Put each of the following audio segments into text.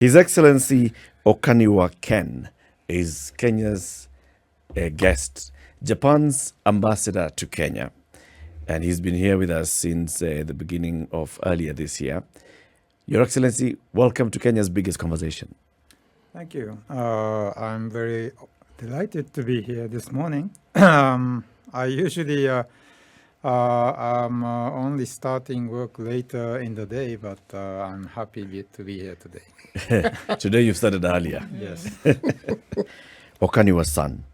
His Excellency Okaniwa Ken is Kenya's guest, Japan's ambassador to Kenya. And he's been here with us since the beginning of earlier this year. Your Excellency, welcome to Kenya's biggest conversation. Thank you. I'm very delighted to be here this morning. I usually I'm only starting work later in the day, but I'm happy to be here today. Today you've started earlier. Yes. Okaniwa's son,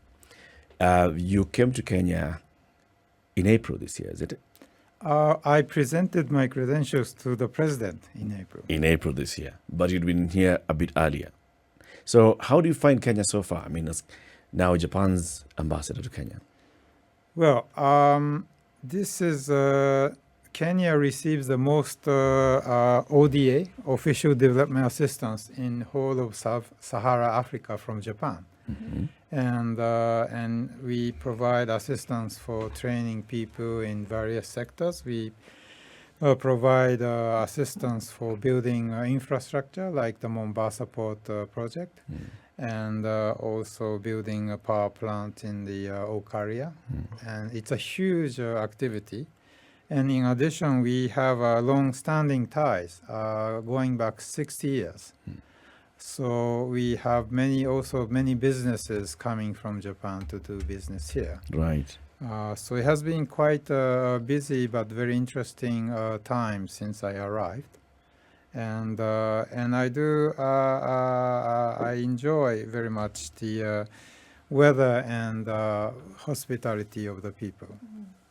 you came to Kenya in April this year, is it? I presented my credentials to the president in April. In April this year, but you'd been here a bit earlier. So how do you find Kenya so far? I mean, as now Japan's ambassador to Kenya. Well, this is Kenya receives the most ODA, official development assistance, in whole of Sub-Sahara Africa from Japan. Mm-hmm. And we provide assistance for training people in various sectors. We provide assistance for building infrastructure like the Mombasa Port project, and also building a power plant in the Okaniwa. And it's a huge activity. And in addition, we have long-standing ties going back 60 years. So we have many businesses coming from Japan to do business here. Right. So it has been quite a busy but very interesting time since I arrived, and I enjoy very much the weather and hospitality of the people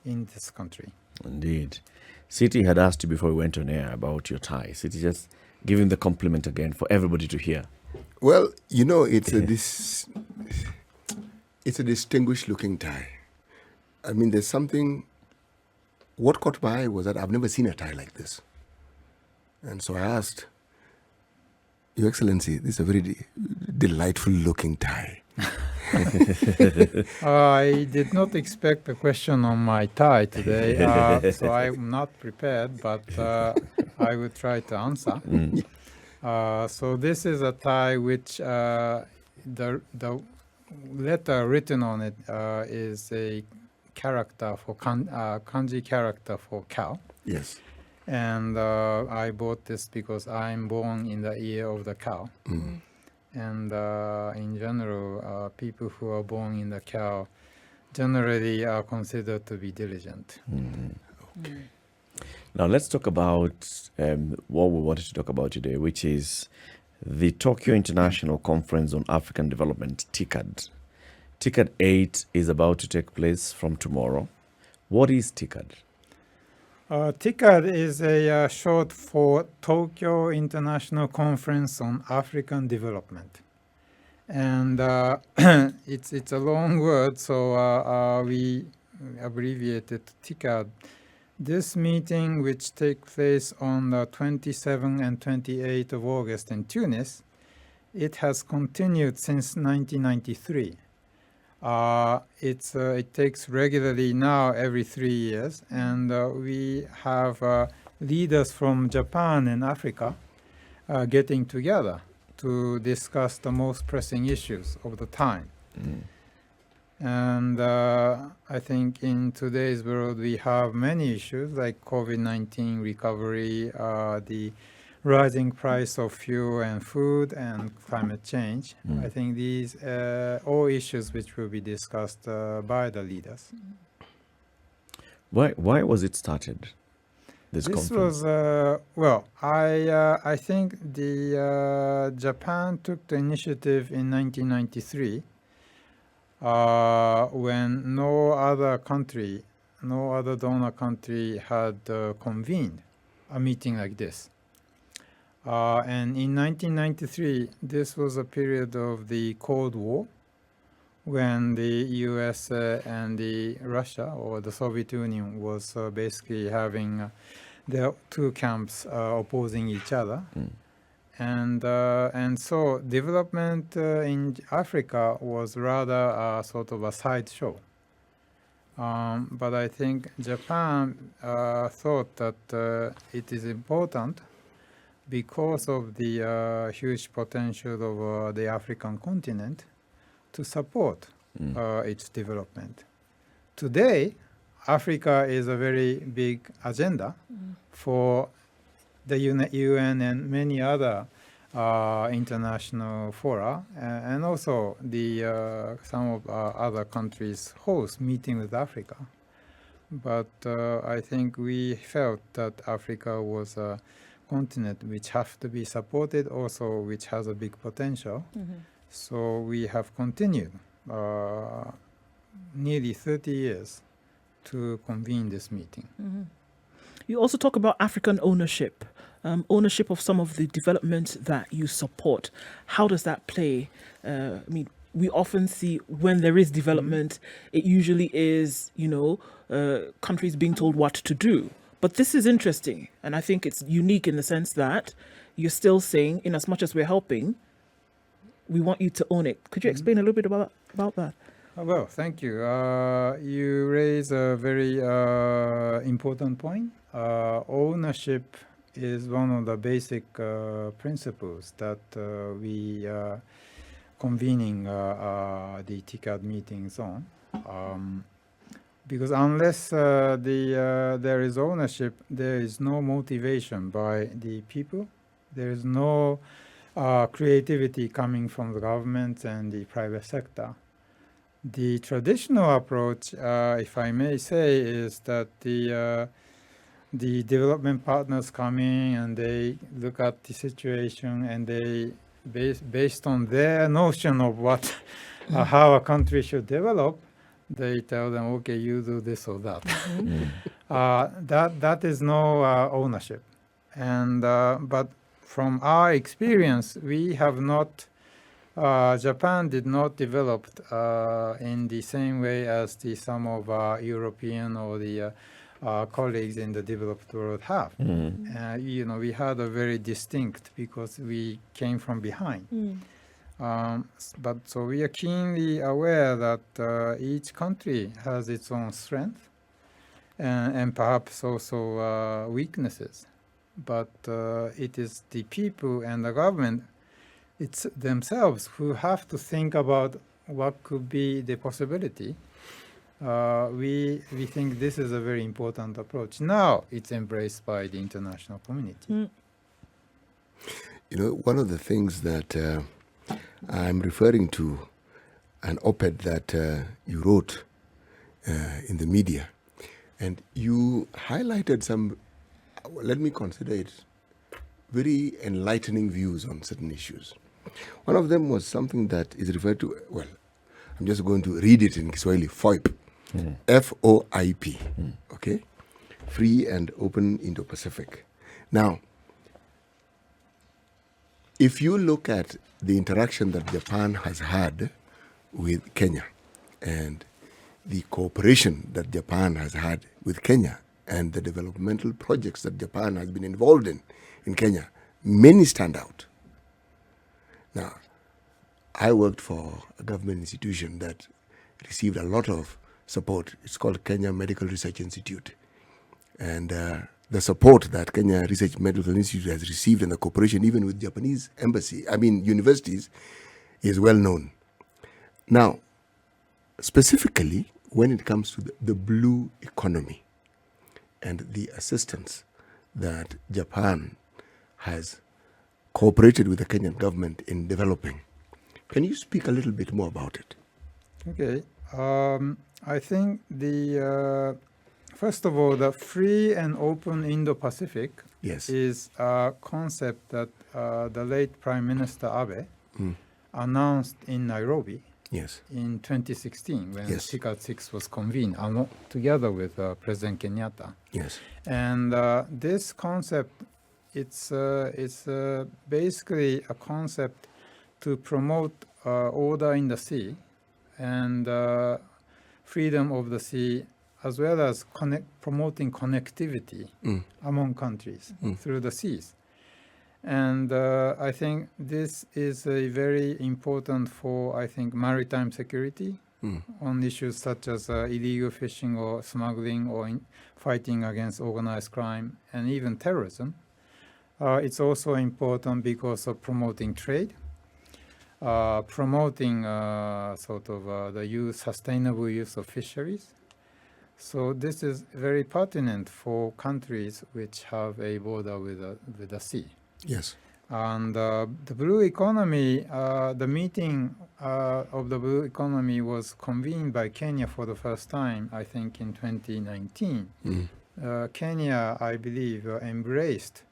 in this country. Indeed. City had asked you before we went on air about your tie. City, just give him the compliment again for everybody to hear. Well, you know, it's a distinguished looking tie. I mean, there's something. What caught my eye was that I've never seen a tie like this. And so I asked, Your Excellency, this is a very delightful looking tie. I did not expect a question on my tie today, so I'm not prepared, but I will try to answer. So this is a tie which the letter written on it is a character for kanji character for cow. Yes. And I bought this because I'm born in the year of the cow. And in general, people who are born in the cow generally are considered to be diligent. Okay. Now let's talk about what we wanted to talk about today, which is the Tokyo International Conference on African Development, TICAD. TICAD 8 is about to take place from tomorrow. What is TICAD? TICAD is a short for Tokyo International Conference on African Development. And it's a long word, so we abbreviated TICAD. This meeting, which takes place on the 27th and 28th of August in Tunis, it has continued since 1993. It takes regularly now every 3 years, and we have leaders from Japan and Africa getting together to discuss the most pressing issues of the time. And I think in today's world we have many issues like COVID-19 recovery, the rising price of fuel and food, and climate change. I think these all issues which will be discussed by the leaders. Why was it started? This conference? Was I think the Japan took the initiative in 1993 when no other donor country had convened a meeting like this. And in 1993, this was a period of the Cold War, when the US and the Russia, or the Soviet Union, was basically having their two camps opposing each other. And so development in Africa was rather sort of a sideshow. But I think Japan thought that it is important because of the huge potential of the African continent to support its development. Today, Africa is a very big agenda for the UN and many other international fora, and also the some of other countries host meeting with Africa. But I think we felt that Africa was a continent which have to be supported, also which has a big potential. So we have continued nearly 30 years to convene this meeting. You also talk about African ownership, ownership of some of the development that you support. How does that play? I mean, we often see when there is development, it usually is, countries being told what to do. But this is interesting, and I think it's unique in the sense that you're still saying, in as much as we're helping, we want you to own it. Could you explain a little bit about that? Well, thank you. You raise a very important point. Ownership is one of the basic principles that we convening the TICAD meetings on. Because unless there is ownership, there is no motivation by the people. There is no creativity coming from the government and the private sector. The traditional approach, if I may say, is that the development partners come in and they look at the situation and they, based on their notion of what how a country should develop, they tell them, okay, you do this or that. That is no ownership. And but from our experience, we have not. Japan did not develop in the same way as some of our European or the colleagues in the developed world have. We had a very distinct because we came from behind. But so we are keenly aware that each country has its own strength and perhaps also weaknesses. But it is the people and the government, it's themselves who have to think about what could be the possibility. We think this is a very important approach. Now it's embraced by the international community. One of the things that I'm referring to an op-ed that you wrote in the media, and you highlighted some, let me consider it, very enlightening views on certain issues. One of them was something that is referred to, well, I'm just going to read it in Kiswahili, FOIP, FOIP, okay? Free and Open Indo-Pacific. Now, if you look at the interaction that Japan has had with Kenya and the cooperation that Japan has had with Kenya and the developmental projects that Japan has been involved in Kenya, many stand out. Now, I worked for a government institution that received a lot of support. It's called Kenya Medical Research Institute. And the support that Kenya Research Medical Institute has received and the cooperation even with Japanese universities is well known. Now, specifically when it comes to the blue economy and the assistance that Japan has cooperated with the Kenyan government in developing. Can you speak a little bit more about it? Okay. I think first of all, the free and open Indo-Pacific is a concept that the late Prime Minister Abe announced in Nairobi in 2016 when TICAD 6 was convened together with President Kenyatta. And this concept, it's basically a concept to promote order in the sea and freedom of the sea, as well as promoting connectivity among countries through the seas. And I think this is a very important for, maritime security on issues such as illegal fishing or smuggling or fighting against organized crime and even terrorism. It's also important because of promoting trade, promoting the sustainable use of fisheries. So this is very pertinent for countries which have a border with the sea. Yes. And the blue economy, the meeting of the blue economy was convened by Kenya for the first time, I think, in 2019. Kenya, I believe, embraced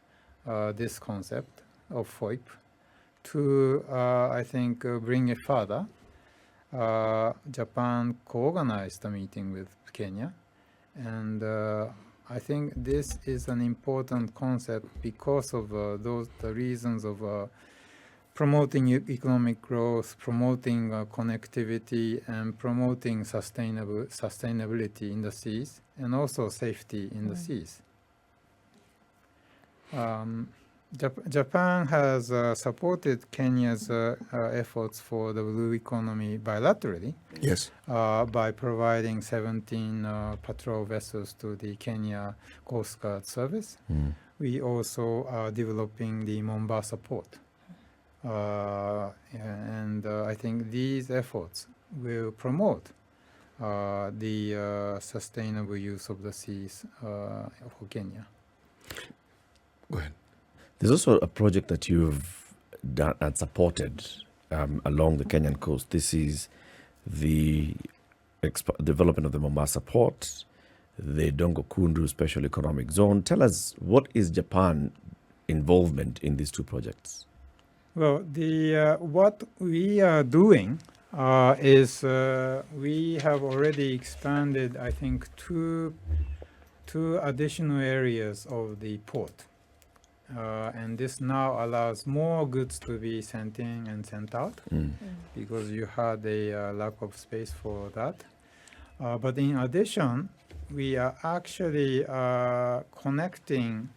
this concept of FOIP to, I think, bring it further. Japan co-organized the meeting with Kenya, and I think this is an important concept because of the reasons of promoting economic growth, promoting connectivity, and promoting sustainability in the seas, and also safety in the seas. Japan has supported Kenya's efforts for the blue economy bilaterally. Yes. By providing 17 patrol vessels to the Kenya Coast Guard Service. We also are developing the Mombasa Port. And I think these efforts will promote the sustainable use of the seas for Kenya. Go ahead. There's also a project that you've done and supported along the Kenyan coast. This is the development of the Mombasa Port, the Dongo Kundu Special Economic Zone. Tell us, what is Japan involvement in these two projects? Well, what we are doing is we have already expanded, I think, two additional areas of the port. And this now allows more goods to be sent in and sent out because you had a lack of space for that. But in addition, we are actually connecting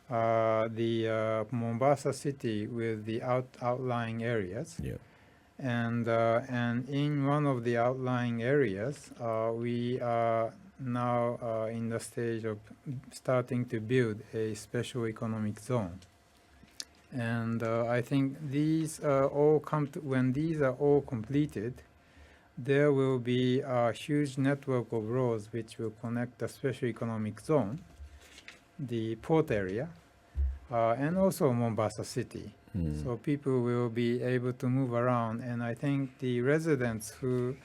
the Mombasa city with the outlying areas. Yeah. And in one of the outlying areas, we are now in the stage of starting to build a special economic zone. And I think these all when these are all completed, there will be a huge network of roads which will connect the special economic zone, the port area, and also Mombasa city. So people will be able to move around, and I think the residents who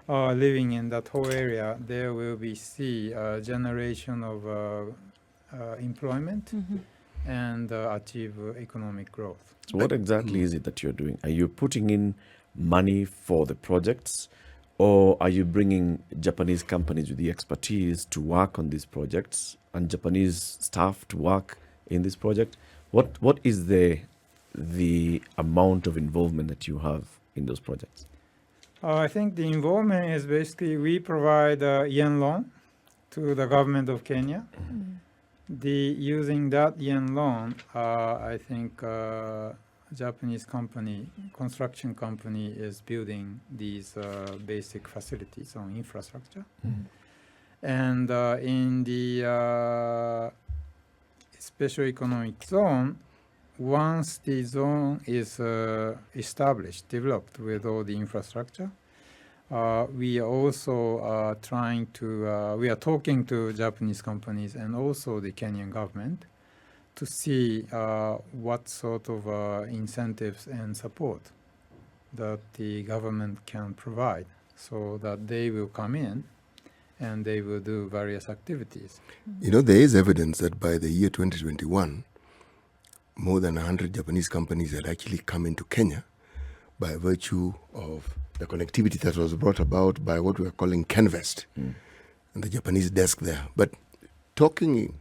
are living in that whole area, there will be generation of employment and achieve economic growth. So what exactly is it that you're doing? Are you putting in money for the projects, or are you bringing Japanese companies with the expertise to work on these projects and Japanese staff to work in this project? What is the amount of involvement that you have in those projects? I think the involvement is basically we provide yen loan to the government of Kenya. Using that yen loan, I think Japanese construction company is building these basic facilities on infrastructure. And in the special economic zone, once the zone is established, developed with all the infrastructure, we are also we are talking to Japanese companies and also the Kenyan government to see what sort of incentives and support that the government can provide so that they will come in and they will do various activities. You know, there is evidence that by the year 2021, more than 100 Japanese companies had actually come into Kenya by virtue of the connectivity that was brought about by what we are calling Canvest and the Japanese desk there. But talking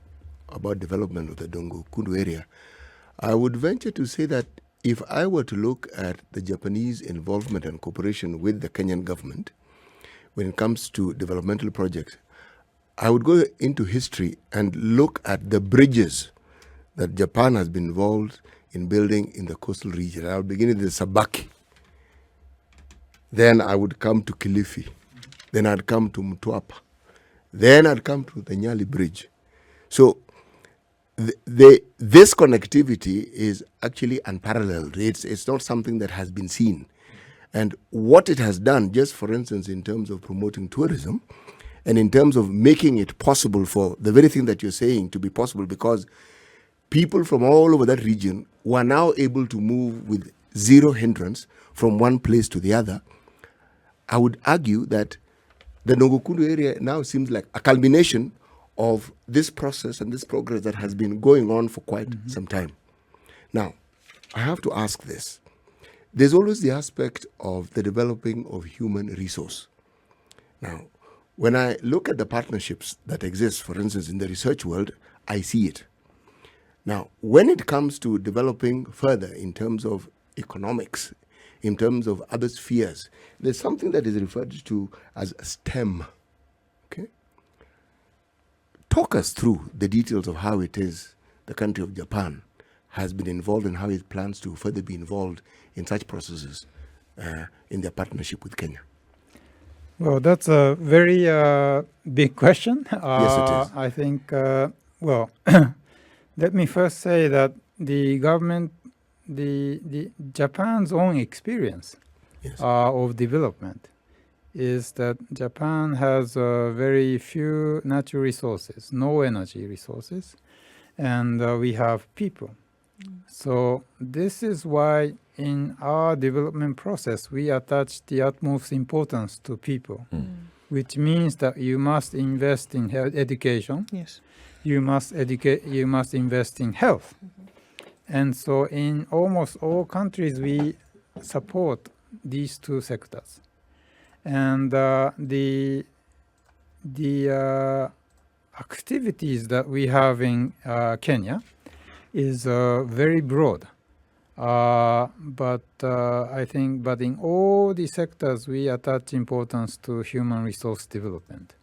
about development of the Dongo Kundu area, I would venture to say that if I were to look at the Japanese involvement and cooperation with the Kenyan government when it comes to developmental projects, I would go into history and look at the bridges that Japan has been involved in building in the coastal region. I'll begin with the Sabaki. Then I would come to Kilifi. Then I'd come to Mtwapa. Then I'd come to the Nyali Bridge. So this connectivity is actually unparalleled. It's not something that has been seen. And what it has done, just for instance, in terms of promoting tourism and in terms of making it possible for the very thing that you're saying to be possible, because people from all over that region were now able to move with zero hindrance from one place to the other. I would argue that the Nogokundu area now seems like a culmination of this process and this progress that has been going on for quite some time. Now, I have to ask this. There's always the aspect of the developing of human resource. Now, when I look at the partnerships that exist, for instance, in the research world, I see it. Now, when it comes to developing further in terms of economics, in terms of other spheres, there's something that is referred to as STEM. Okay? Talk us through the details of how it is the country of Japan has been involved and how it plans to further be involved in such processes in their partnership with Kenya. Well, that's a very big question. Yes, it is. I think, well, let me first say that the government, the Japan's own experience Yes. of development is that Japan has very few natural resources, no energy resources, and we have people. So this is why in our development process we attach the utmost importance to people, which means that you must invest in education. Yes. You must invest in health. And so in almost all countries we support these two sectors. And the activities that we have in Kenya is very broad. But I think, but in all the sectors we attach importance to human resource development.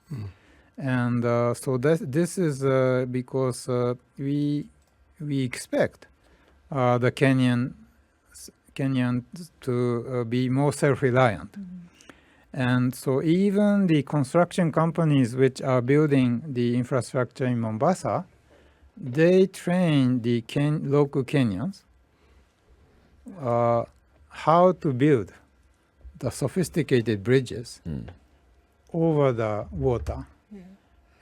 And so this is because we expect the Kenyans to be more self-reliant. And so even the construction companies which are building the infrastructure in Mombasa, they train the local Kenyans how to build the sophisticated bridges over the water.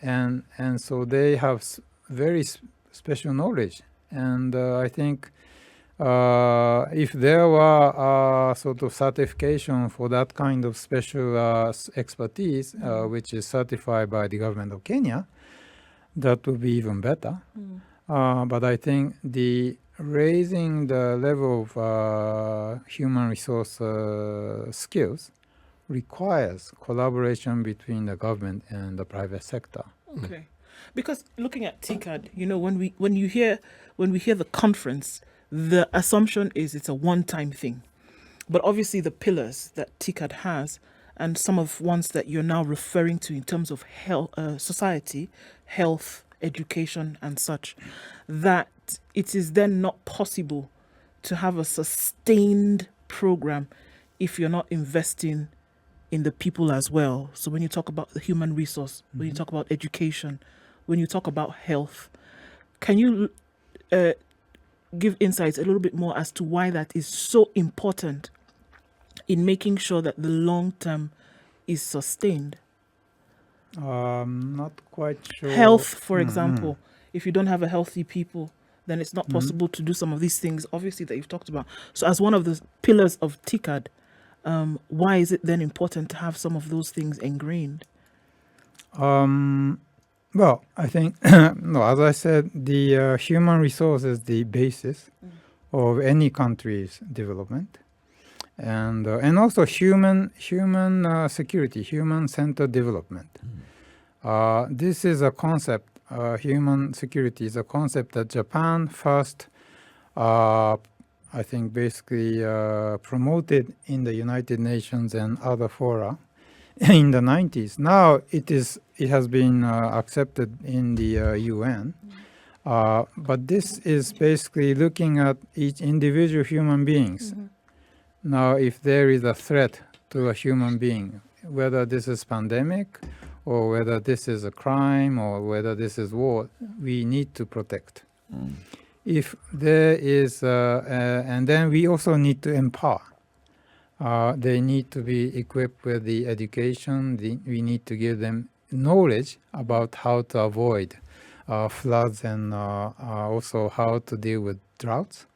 And so they have very special knowledge. And I think if there were sort of certification for that kind of special expertise, which is certified by the government of Kenya, that would be even better. But I think the raising the level of human resource skills requires collaboration between the government and the private sector. Okay. Because looking at TCAD, you know, when we hear the conference, the assumption is it's a one-time thing. But obviously the pillars that TCAD has and some of ones that you're now referring to in terms of health, society, health, education and such, that it is then not possible to have a sustained program if you're not investing in the people as well. So when you talk about the human resource, when you talk about education, when you talk about health, can you give insights a little bit more as to why that is so important in making sure that the long term is sustained? Not quite sure. Health, for example, if you don't have a healthy people, then it's not possible to do some of these things, obviously, that you've talked about. So as one of the pillars of TCAD, why is it then important to have some of those things ingrained? Well, I think, no, as I said, the human resource is the basis of any country's development. And also human security, human-centered development. This is a concept, human security is a concept that Japan first, I think, basically promoted in the United Nations and other fora in the 90s. Now it has been accepted in the UN. But this is basically looking at each individual human beings. Now, if there is a threat to a human being, whether this is pandemic or whether this is a crime or whether this is war, we need to protect If there is, and then we also need to empower. They need to be equipped with the education. We need to give them knowledge about how to avoid floods and also how to deal with droughts.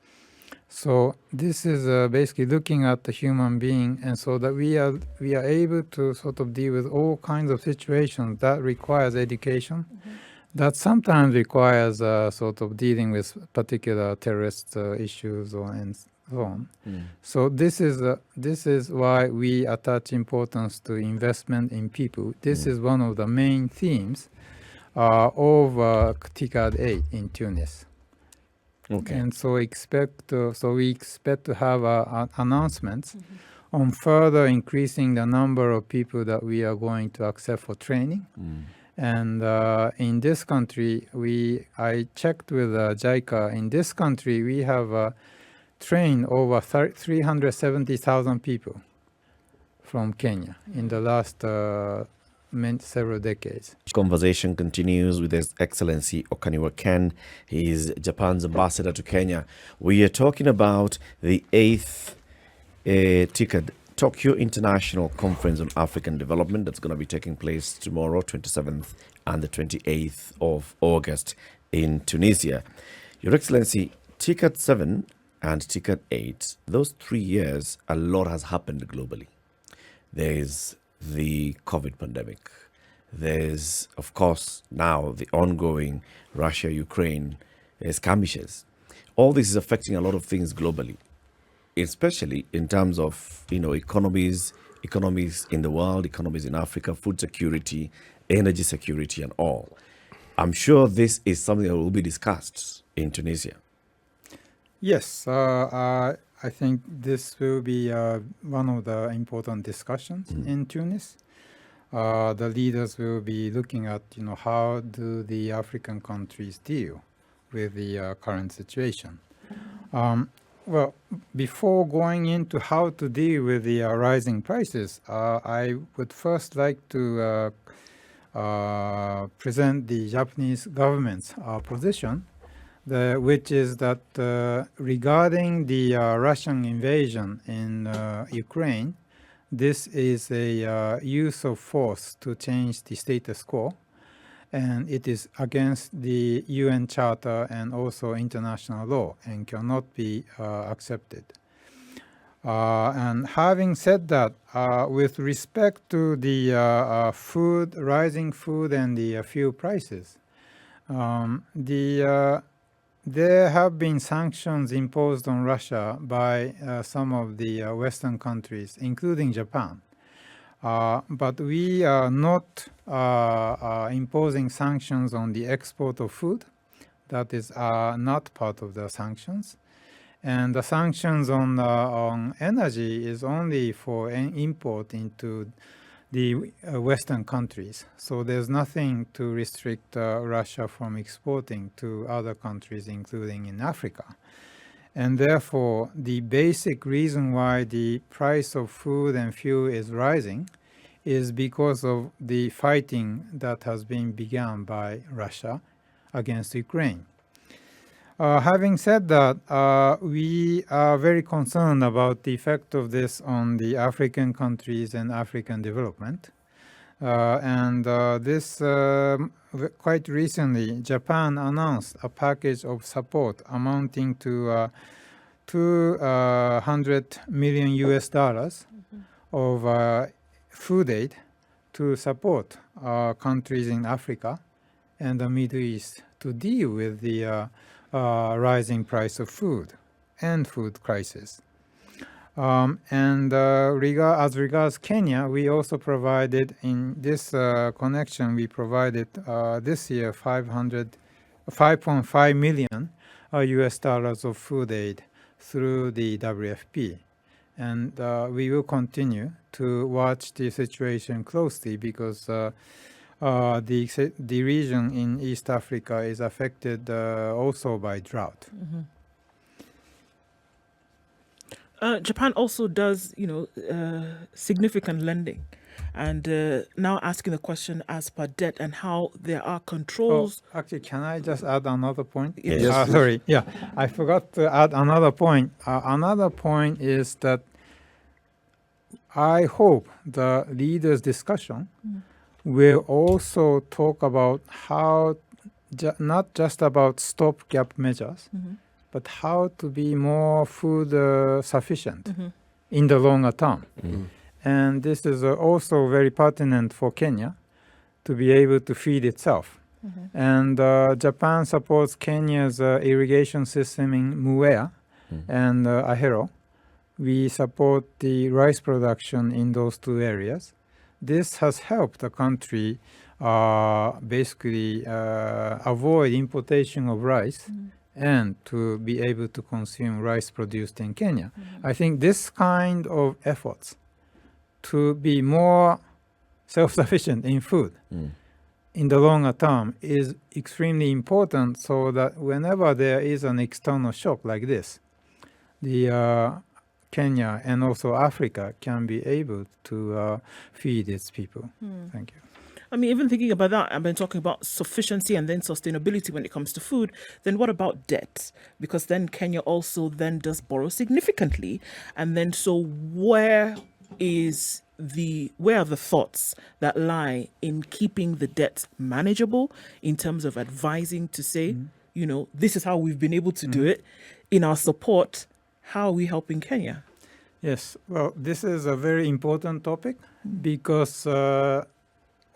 So this is basically looking at the human being, and so that we are able to sort of deal with all kinds of situations that requires education. That sometimes requires sort of dealing with particular terrorist issues and so on. So this is why we attach importance to investment in people. This is one of the main themes of TICAD 8 in Tunis. Okay. And so we expect to have announcements on further increasing the number of people that we are going to accept for training. And in this country, I checked with JICA. In this country, we have trained over 370,000 people from Kenya in the last several decades. Conversation continues with His Excellency Okaniwa Ken. He is Japan's ambassador to Kenya. We are talking about the 8th TICAD, Tokyo International Conference on African Development, that's going to be taking place tomorrow, 27th and the 28th of August in Tunisia. Your Excellency, TICAD 7 and TICAD 8, those 3 years, a lot has happened globally. There is the COVID pandemic. There's, of course, now the ongoing Russia-Ukraine skirmishes. All this is affecting a lot of things globally, especially in terms of, economies in the world, economies in Africa, food security, energy security, and all. I'm sure this is something that will be discussed in Tunisia. Yes, I think this will be one of the important discussions in Tunis. The leaders will be looking at, how do the African countries deal with the current situation. Well, before going into how to deal with the rising prices, I would first like to present the Japanese government's position, which is that regarding the Russian invasion in Ukraine, this is a use of force to change the status quo, and it is against the UN Charter and also international law and cannot be accepted. And having said that, with respect to the rising food and the fuel prices, there have been sanctions imposed on Russia by some of the Western countries, including Japan. But we are not imposing sanctions on the export of food. That is not part of the sanctions. And the sanctions on energy is only for import into the Western countries. So there's nothing to restrict Russia from exporting to other countries, including in Africa. And therefore, the basic reason why the price of food and fuel is rising is because of the fighting that has been begun by Russia against Ukraine. Having said that, we are very concerned about the effect of this on the African countries and African development. This quite recently, Japan announced a package of support amounting to $200 million US of food aid to support countries in Africa and the Middle East to deal with the rising price of food and food crisis. As regards Kenya, we also provided in this connection, we provided this year $5.5 million US of food aid through the WFP. And we will continue to watch the situation closely because the region in East Africa is affected also by drought. Japan also does, significant lending. and now asking the question as per debt and how there are controls. Actually, can I just add another point? Yes. Yes, please. Sorry. Yeah, I forgot to add another point. Another point is that I hope the leaders' discussion will also talk about how not just about stopgap measures, but how to be more food sufficient in the longer term. And this is also very pertinent for Kenya to be able to feed itself. And Japan supports Kenya's irrigation system in Muea and Ahero. We support the rice production in those two areas. This has helped the country basically avoid importation of rice and to be able to consume rice produced in Kenya. I think this kind of efforts to be more self-sufficient in food in the longer term is extremely important, so that whenever there is an external shock like this, the Kenya and also Africa can be able to feed its people. Thank you. I mean, even thinking about that, I've been talking about sufficiency and then sustainability when it comes to food. Then what about debt? Because then Kenya also then does borrow significantly. And then so where are the thoughts that lie in keeping the debt manageable in terms of advising to say, this is how we've been able to do it in our support. How are we helping Kenya? Yes, well, this is a very important topic because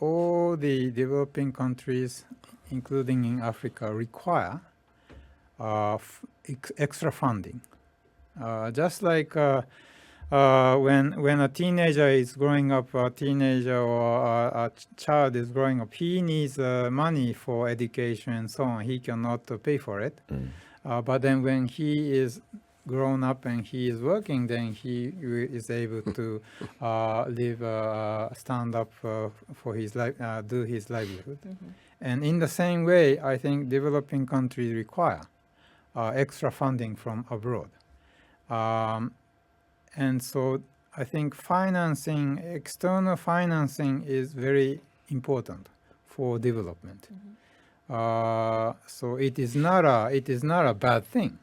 all the developing countries, including in Africa, require extra funding. Just like when a teenager is growing up, a teenager or a child is growing up, he needs money for education and so on. He cannot pay for it. But then when he is grown up and he is working, then he is able to stand up for his life, do his livelihood. And in the same way, I think developing countries require extra funding from abroad. And so I think external financing is very important for development. So it is not a bad thing.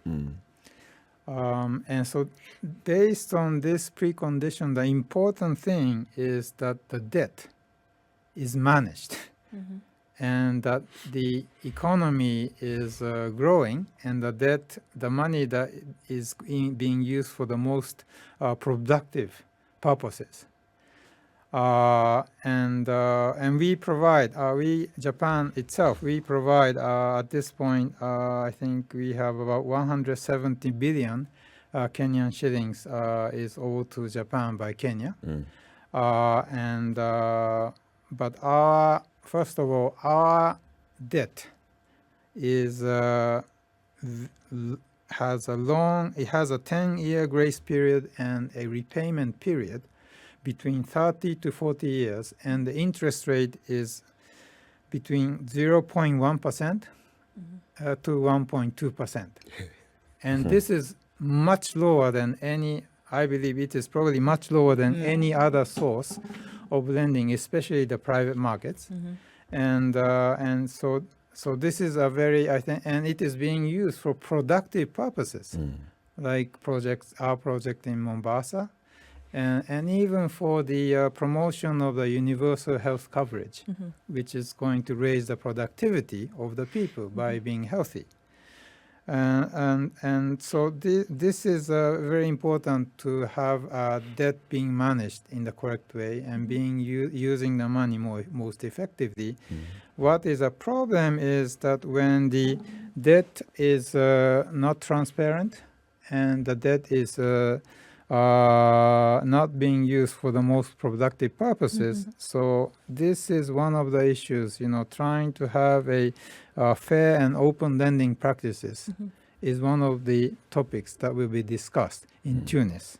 And so based on this precondition, the important thing is that the debt is managed and that the economy is growing and the money that is being used for the most productive purposes. And we provide, Japan itself, we provide at this point, I think we have about 170 billion Kenyan shillings is owed to Japan by Kenya. But first of all, our debt is has a 10-year grace period and a repayment period between 30 to 40 years, and the interest rate is between 0.1% to 1.2%. And this is much lower than I believe it is probably much lower than any other source of lending, especially the private markets. And so this is a very, I think, and it is being used for productive purposes, like our project in Mombasa, and even for the promotion of the universal health coverage, which is going to raise the productivity of the people by being healthy. And so this is very important to have debt being managed in the correct way and being using the money most effectively. What is a problem is that when the debt is not transparent and the debt is not being used for the most productive purposes. So this is one of the issues, trying to have a fair and open lending practices is one of the topics that will be discussed in Tunis.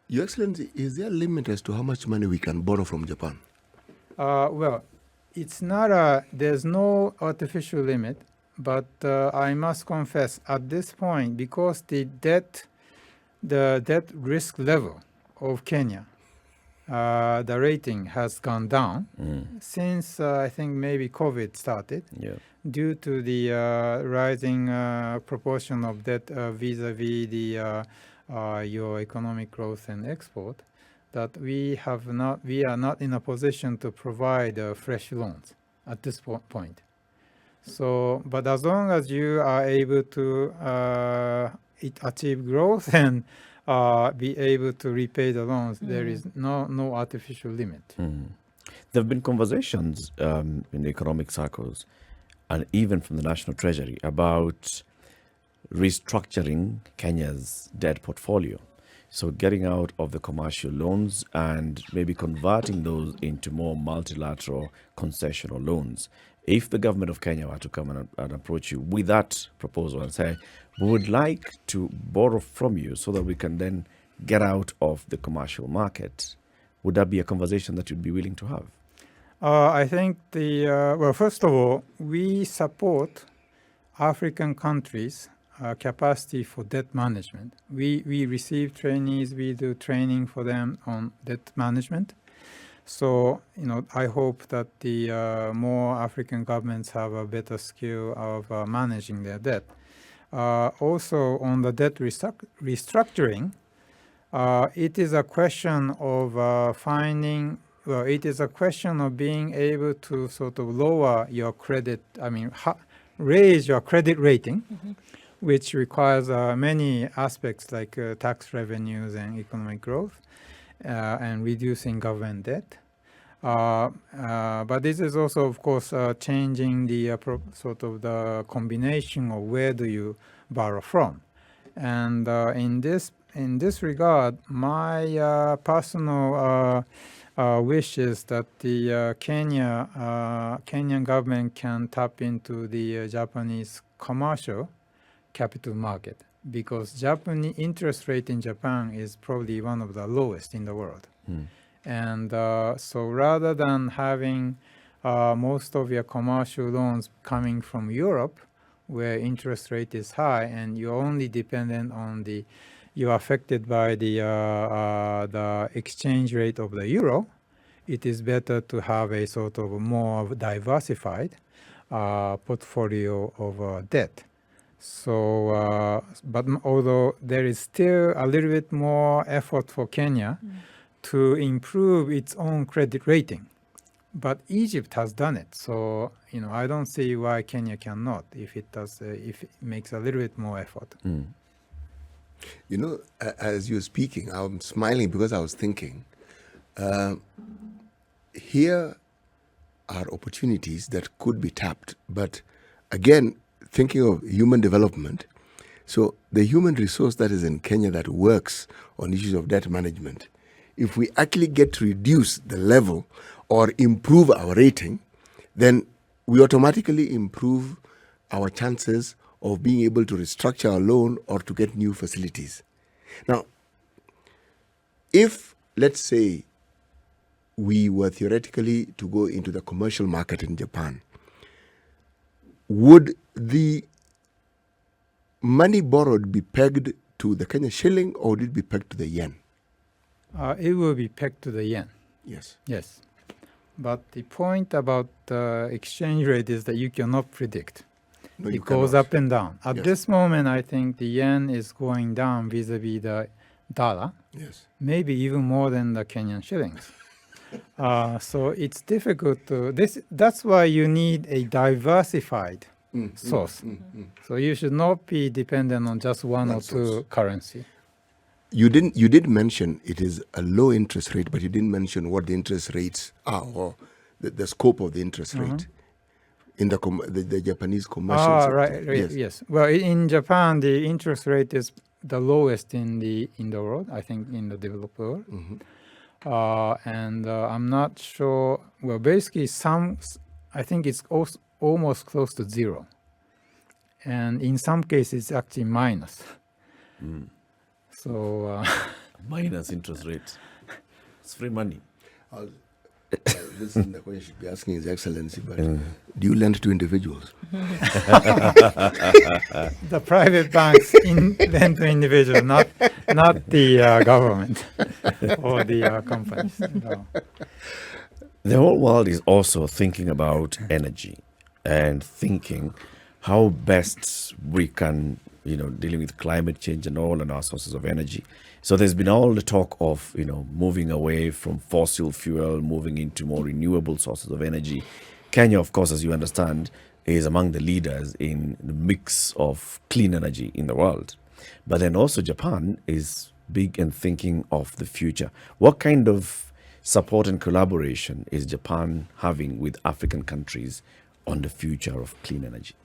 Your Excellency, is there a limit as to how much money we can borrow from Japan? Well, it's not there's no artificial limit, but I must confess at this point, because the debt risk level of Kenya the rating has gone down since I think maybe COVID started. Yeah. Due to the rising proportion of debt vis-a-vis the your economic growth and export, that we are not in a position to provide fresh loans at this point. So, but as long as you are able to achieve growth and be able to repay the loans, there is no artificial limit. There have been conversations in the economic circles and even from the National Treasury about restructuring Kenya's debt portfolio. So getting out of the commercial loans and maybe converting those into more multilateral concessional loans. If the government of Kenya were to come and approach you with that proposal and say, we would like to borrow from you so that we can then get out of the commercial market, would that be a conversation that you'd be willing to have? I think well, first of all, we support African countries' capacity for debt management. We receive trainees, we do training for them on debt management. So, I hope that the more African governments have a better skill of managing their debt. Also, on the debt restructuring, it is a question of it is a question of being able to sort of lower your credit, raise your credit rating, which requires many aspects like tax revenues and economic growth and reducing government debt. But this is also, of course, changing the sort of the combination of where do you borrow from. And in this regard, my personal wish is that the Kenyan government can tap into the Japanese commercial capital market, because Japanese interest rate in Japan is probably one of the lowest in the world. And so rather than having most of your commercial loans coming from Europe, where interest rate is high and you're only dependent on you're affected by the exchange rate of the euro, it is better to have a sort of more diversified portfolio of debt. So, but although there is still a little bit more effort for Kenya to improve its own credit rating, but Egypt has done it. So, I don't see why Kenya cannot if it does, if it makes a little bit more effort. As you're speaking, I'm smiling because I was thinking, here are opportunities that could be tapped. But again, thinking of human development, so the human resource that is in Kenya that works on issues of debt management, if we actually get to reduce the level or improve our rating, then we automatically improve our chances of being able to restructure our loan or to get new facilities. Now, if, let's say, we were theoretically to go into the commercial market in Japan, would the money borrowed be pegged to the Kenya shilling or would it be pegged to the yen? It will be pegged to the yen. Yes. Yes. But the point about the exchange rate is that you cannot predict. No, it goes up and down. At Yes. this moment, I think the yen is going down vis-a-vis the dollar, Yes. maybe even more than the Kenyan shillings. So it's difficult to, that's why you need a diversified source. So you should not be dependent on just one or two currency. You did mention it is a low interest rate, but you didn't mention what the interest rates are or the scope of the interest rate in the Japanese commercial sector. Right, yes. Well, in Japan, the interest rate is the lowest in the world, I think, in the developed world. And I'm not sure, well, basically I think it's almost close to zero. And in some cases, it's actually minus. So minus interest rates. It's free money. This is the question you should be asking His Excellency, but do you lend to individuals? The private banks lend to individuals, not the government or the companies. No. The whole world is also thinking about energy and thinking how best we can, dealing with climate change and all and our sources of energy. So there's been all the talk of, moving away from fossil fuel, moving into more renewable sources of energy. Kenya, of course, as you understand, is among the leaders in the mix of clean energy in the world. But then also Japan is big and thinking of the future. What kind of support and collaboration is Japan having with African countries on the future of clean energy?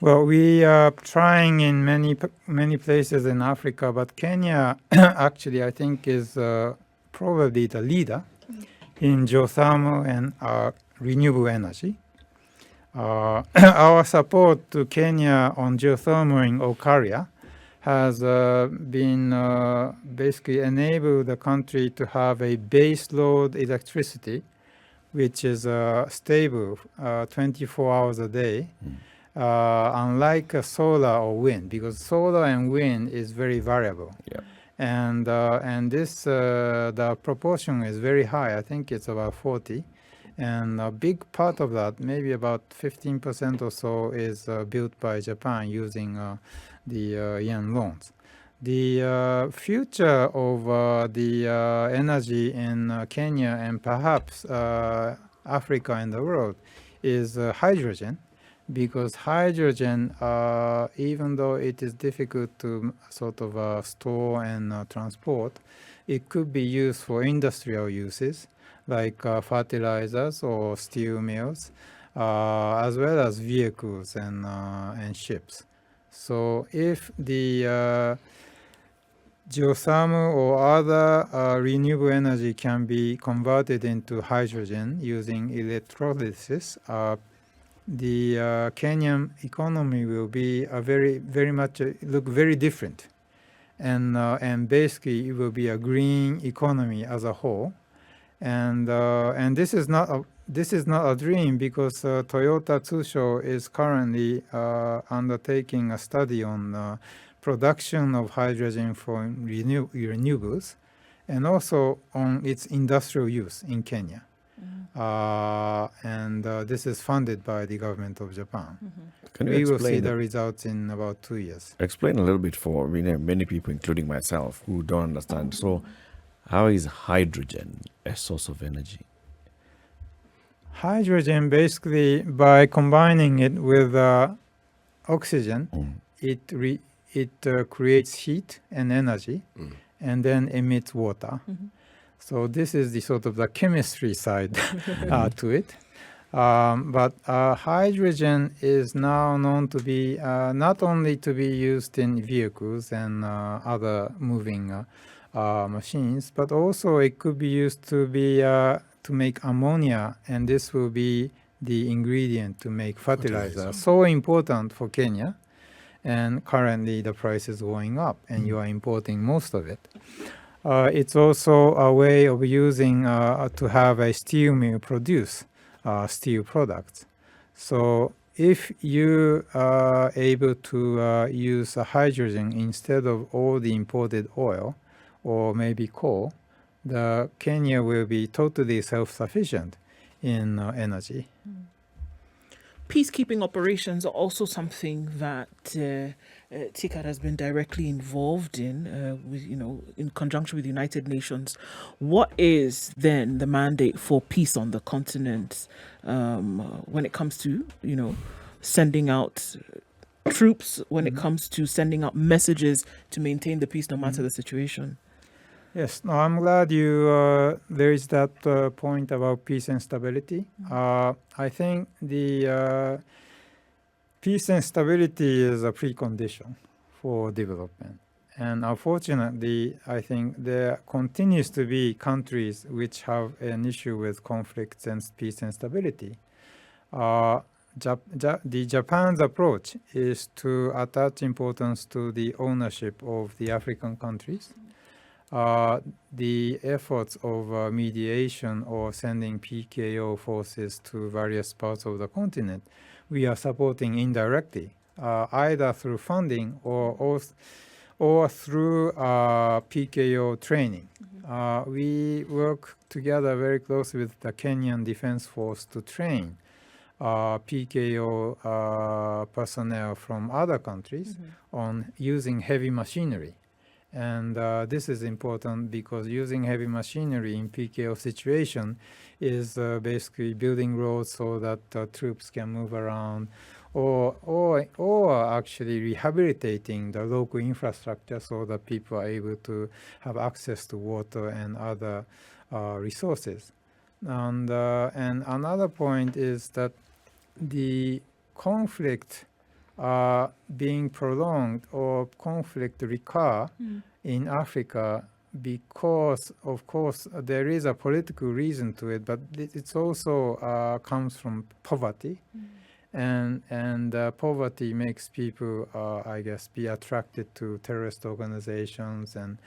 Well, we are trying in many places in Africa, but Kenya actually, I think, is probably the leader in geothermal and renewable energy. Our support to Kenya on geothermal in Okaniwa has been basically enabled the country to have a base load electricity, which is stable 24 hours a day. Unlike solar or wind, because solar and wind is very variable. Yeah. And this the proportion is very high. I think it's about 40, and a big part of that, maybe about 15% or so, is built by Japan using the yen loans. The future of the energy in Kenya and perhaps Africa and the world is hydrogen. Because hydrogen, even though it is difficult to sort of store and transport, it could be used for industrial uses like fertilizers or steel mills, as well as vehicles and ships. So if the geothermal or other renewable energy can be converted into hydrogen using electrolysis, the Kenyan economy will be very much look very different, and basically it will be a green economy as a whole, and this is not a dream, because Toyota Tsusho is currently undertaking a study on production of hydrogen for renewables, and also on its industrial use in Kenya. And this is funded by the government of Japan. Can you We will see explain the results in about 2 years. Explain a little bit for many people, including myself, who don't understand. So, how is hydrogen a source of energy? Hydrogen, basically, by combining it with oxygen, it creates heat and energy, and then emits water. So this is the sort of the chemistry side to it. But hydrogen is now known to be not only to be used in vehicles and other moving machines, but also it could be used to make ammonia, and this will be the ingredient to make fertilizer. So important for Kenya, and currently the price is going up, and you are importing most of it. It's also a way of using to have a steel mill produce steel products. So if you are able to use hydrogen instead of all the imported oil or maybe coal, the Kenya will be totally self-sufficient in energy. Peacekeeping operations are also something that TICAD has been directly involved in, in conjunction with the United Nations. What is then the mandate for peace on the continent when it comes to, sending out troops, when it comes to sending out messages to maintain the peace no matter the situation? Yes, no, I'm glad there is that point about peace and stability. I think the peace and stability is a precondition for development. And unfortunately, I think there continues to be countries which have an issue with conflicts and peace and stability. The Japan's approach is to attach importance to the ownership of the African countries. the efforts of mediation or sending PKO forces to various parts of the continent, we are supporting indirectly, either through funding or through PKO training. We work together very closely with the Kenyan Defense Force to train PKO personnel from other countries on using heavy machinery. And this is important because using heavy machinery in PKO situation is basically building roads so that troops can move around, or actually rehabilitating the local infrastructure so that people are able to have access to water and other resources. And another point is that the conflict being prolonged or conflict recur in Africa because, of course, there is a political reason to it, but it's also comes from poverty. And poverty makes people, I guess, be attracted to terrorist organizations and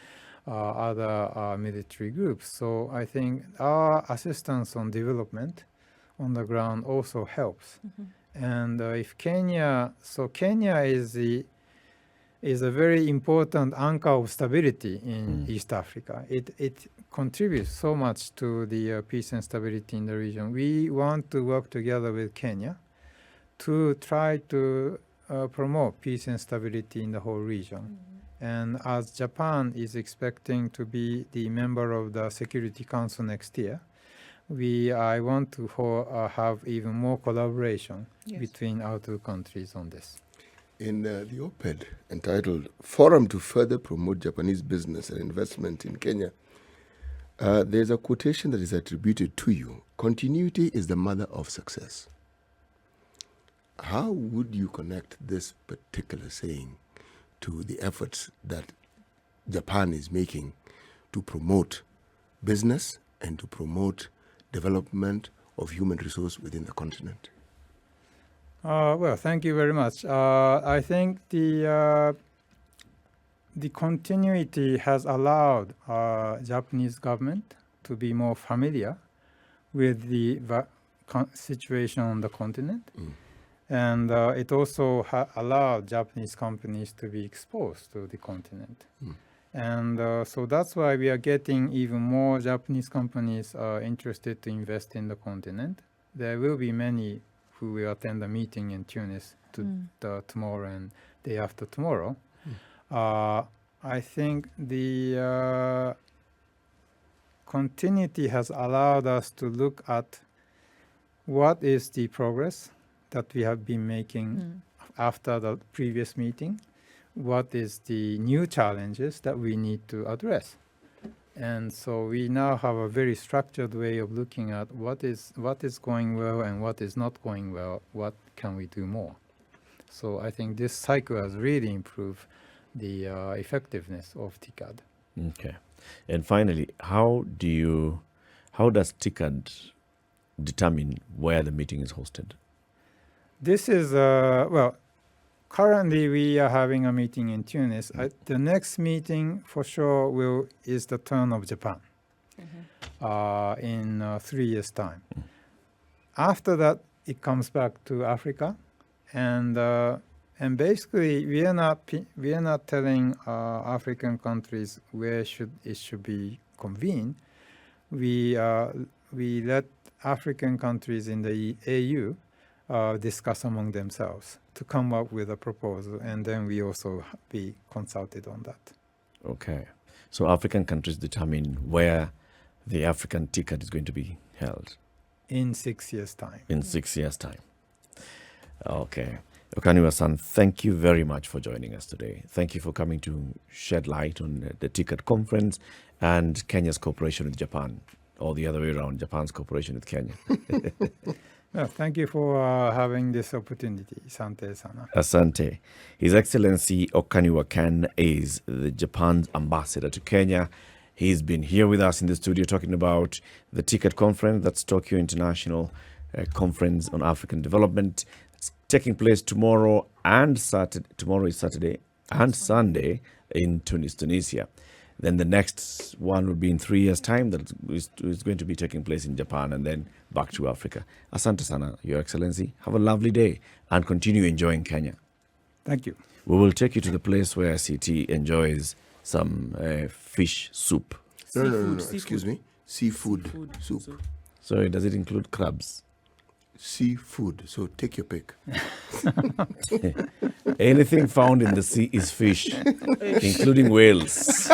other military groups. So I think our assistance on development on the ground also helps. And if Kenya is a very important anchor of stability in East Africa. It contributes so much to the peace and stability in the region. We want to work together with Kenya to try to promote peace and stability in the whole region. And as Japan is expecting to be the member of the Security Council next year, I want to have even more collaboration between our two countries on this. In the op-ed entitled Forum to Further Promote Japanese Business and Investment in Kenya, there's a quotation that is attributed to you. Continuity is the mother of success. How would you connect this particular saying to the efforts that Japan is making to promote business and to promote development of human resource within the continent? Well, thank you very much. I think the continuity has allowed Japanese government to be more familiar with the situation on the continent. And it also allowed Japanese companies to be exposed to the continent. And so that's why we are getting even more Japanese companies interested to invest in the continent. There will be many who will attend a meeting in Tunis tomorrow and day after tomorrow. I think the continuity has allowed us to look at what is the progress that we have been making after the previous meeting, what is the new challenges that we need to address. And so we now have a very structured way of looking at what is going well and what is not going well, what can we do more. So I think this cycle has really improved the effectiveness of TICAD. Okay. And finally, how does TICAD determine where the meeting is hosted? This is, well, currently we are having a meeting in Tunis. The next meeting for sure is the turn of Japan in 3 years' time. After that, it comes back to Africa, and basically we are not telling African countries where it should be convened. We let African countries in the AU discuss among themselves to come up with a proposal, and then we also be consulted on that. Okay. So African countries determine where the African TICAD is going to be held? In 6 years' time. In 6 years' time. Okay. Okaniwa-san, thank you very much for joining us today. Thank you for coming to shed light on the TICAD conference and Kenya's cooperation with Japan, or the other way around, Japan's cooperation with Kenya. Well, thank you for having this opportunity, Asante-sana. Asante. His Excellency Okaniwa Ken is the Japan's ambassador to Kenya. He's been here with us in the studio talking about the TICAD conference, that's Tokyo International Conference on African Development. It's taking place tomorrow and Saturday. Tomorrow is Saturday and Sunday in Tunis, Tunisia. Then the next one would be in 3 years' time. That is going to be taking place in Japan and then back to Africa. Asante sana, Your Excellency. Have a lovely day and continue enjoying Kenya. Thank you. We will take you to the place where CT enjoys some fish soup. No. Seafood. Excuse me. Seafood soup. So does it include crabs? Seafood. So take your pick. Anything found in the sea is fish, including whales.